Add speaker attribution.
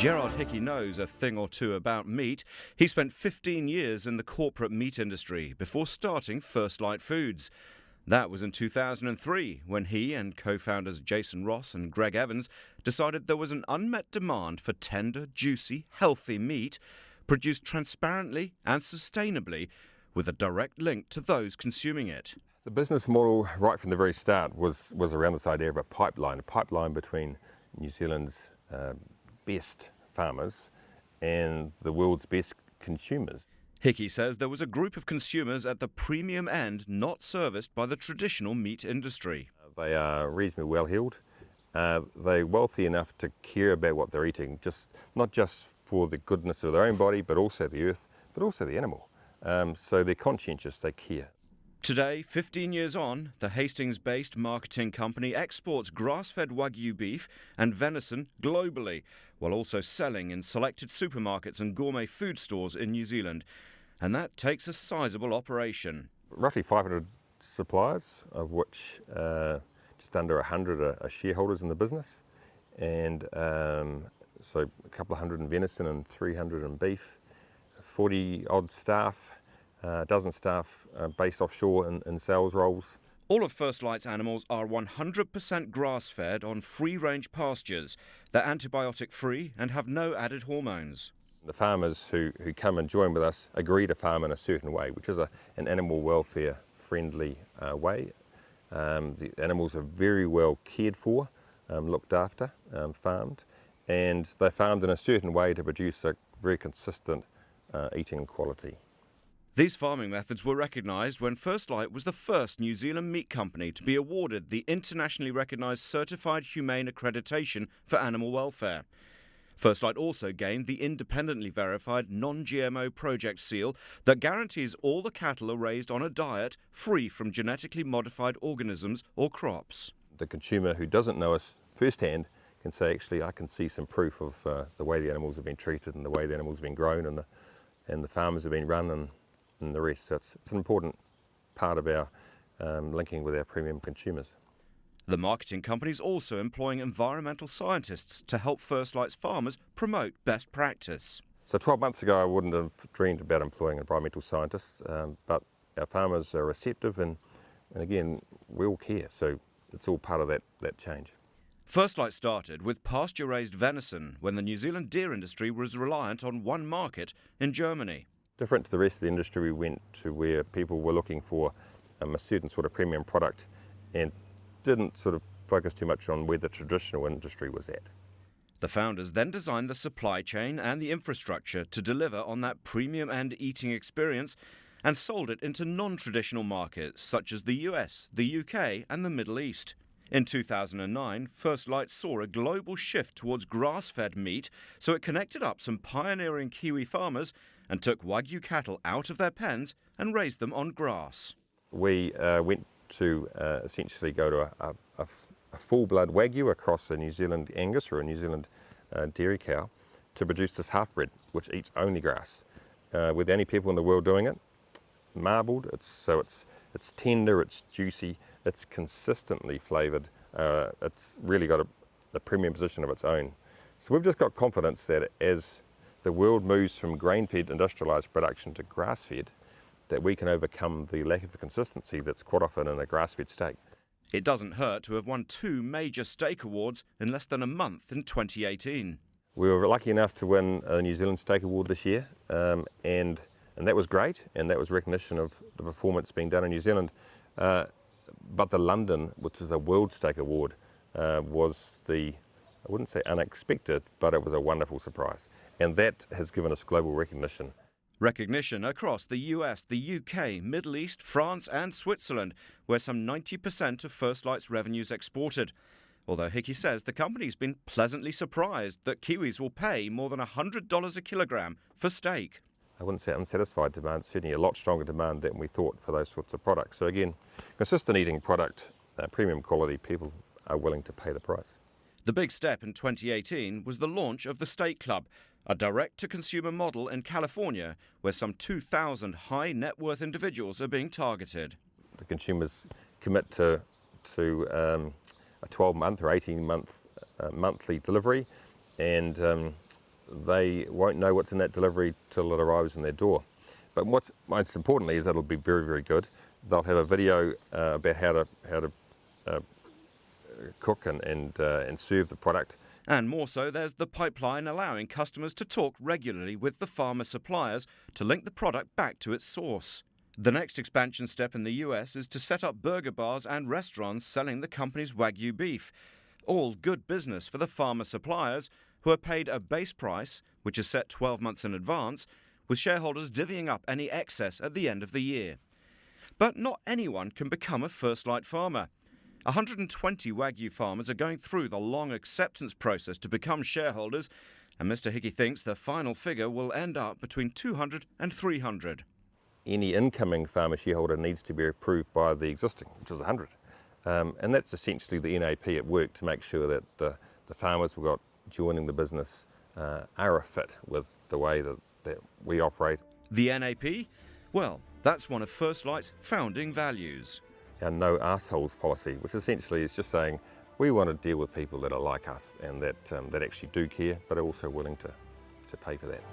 Speaker 1: Gerard Hickey knows a thing or two about meat. He spent 15 years in the corporate meat industry before starting First Light Foods. That was in 2003 when he and co-founders Jason Ross and Greg Evans decided there was an unmet demand for tender, juicy, healthy meat produced transparently and sustainably with a direct link to those consuming it.
Speaker 2: The business model right from the very start was around this idea of a pipeline between New Zealand's best farmers and the world's best consumers.
Speaker 1: Hickey says there was a group of consumers at the premium end not serviced by the traditional meat industry.
Speaker 2: They are reasonably well-heeled. They're wealthy enough to care about what they're eating, not just for the goodness of their own body, but also the earth, but also the animal. So they're conscientious, they care.
Speaker 1: Today, 15 years on, the Hastings-based marketing company exports grass-fed Wagyu beef and venison globally, while also selling in selected supermarkets and gourmet food stores in New Zealand. And that takes a sizable operation.
Speaker 2: Roughly 500 suppliers, of which just under 100 are shareholders in the business. And so a couple of hundred in venison and 300 in beef, 40-odd staff. A dozen staff based offshore in sales roles.
Speaker 1: All of First Light's animals are 100% grass-fed on free-range pastures. They're antibiotic-free and have no added hormones.
Speaker 2: The farmers who come and join with us agree to farm in a certain way, which is an animal welfare-friendly way. The animals are very well cared for, looked after, farmed, and they're farmed in a certain way to produce a very consistent eating quality.
Speaker 1: These farming methods were recognised when First Light was the first New Zealand meat company to be awarded the internationally recognised Certified Humane Accreditation for Animal Welfare. First Light also gained the independently verified non-GMO project seal that guarantees all the cattle are raised on a diet free from genetically modified organisms or crops.
Speaker 2: The consumer who doesn't know us firsthand can say, actually, I can see some proof of the way the animals have been treated and the way the animals have been grown and the farmers have been run and the rest. So it's an important part of our linking with our premium consumers.
Speaker 1: The marketing company is also employing environmental scientists to help First Light's farmers promote best practice.
Speaker 2: So 12 months ago I wouldn't have dreamed about employing environmental scientists, but our farmers are receptive and again, we all care, so it's all part of that change.
Speaker 1: First Light started with pasture-raised venison when the New Zealand deer industry was reliant on one market in Germany.
Speaker 2: Different to the rest of the industry, we went to where people were looking for a certain sort of premium product and didn't sort of focus too much on where the traditional industry was at.
Speaker 1: The founders then designed the supply chain and the infrastructure to deliver on that premium end eating experience and sold it into non-traditional markets such as the US, the UK and the Middle East. In 2009, First Light saw a global shift towards grass-fed meat, so it connected up some pioneering Kiwi farmers and took Wagyu cattle out of their pens and raised them on grass.
Speaker 2: We went to essentially go to a full-blood Wagyu across a New Zealand Angus or a New Zealand dairy cow to produce this half-bred, which eats only grass. We're the only people in the world doing it. Marbled, so it's tender, it's juicy, it's consistently flavoured. It's really got a premium position of its own. So we've just got confidence that as the world moves from grain-fed industrialised production to grass-fed, that we can overcome the lack of consistency that's quite often in a grass-fed steak.
Speaker 1: It doesn't hurt to have won 2 major steak awards in less than a month in 2018.
Speaker 2: We were lucky enough to win a New Zealand Steak Award this year, and that was great, and that was recognition of the performance being done in New Zealand. But the London, which is a World Steak Award, was I wouldn't say unexpected, but it was a wonderful surprise. And that has given us global recognition.
Speaker 1: Recognition across the US, the UK, Middle East, France and Switzerland, where some 90% of First Light's revenues exported. Although Hickey says the company's been pleasantly surprised that Kiwis will pay more than $100 a kilogram for steak.
Speaker 2: I wouldn't say unsatisfied demand, certainly a lot stronger demand than we thought for those sorts of products. So again, consistent eating product, premium quality, people are willing to pay the price.
Speaker 1: The big step in 2018 was the launch of the Steak Club, a direct-to-consumer model in California where some 2,000 high-net-worth individuals are being targeted.
Speaker 2: The consumers commit to a 12-month or 18-month monthly delivery, and they won't know what's in that delivery till it arrives in their door. But what's most importantly is that it'll be very, very good. They'll have a video about how to cook and serve the product.
Speaker 1: And more so, there's the pipeline allowing customers to talk regularly with the farmer suppliers to link the product back to its source. The next expansion step in the US is to set up burger bars and restaurants selling the company's Wagyu beef. All good business for the farmer suppliers, who are paid a base price, which is set 12 months in advance, with shareholders divvying up any excess at the end of the year. But not anyone can become a First Light farmer. 120 Wagyu farmers are going through the long acceptance process to become shareholders, and Mr. Hickey thinks the final figure will end up between 200 and 300.
Speaker 2: Any incoming farmer shareholder needs to be approved by the existing, which is 100. And that's essentially the NAP at work to make sure that the farmers we've got joining the business are a fit with the way that we operate.
Speaker 1: The NAP? Well, that's one of First Light's founding values.
Speaker 2: Our no arseholes policy, which essentially is just saying we want to deal with people that are like us and that actually do care, but are also willing to pay for that.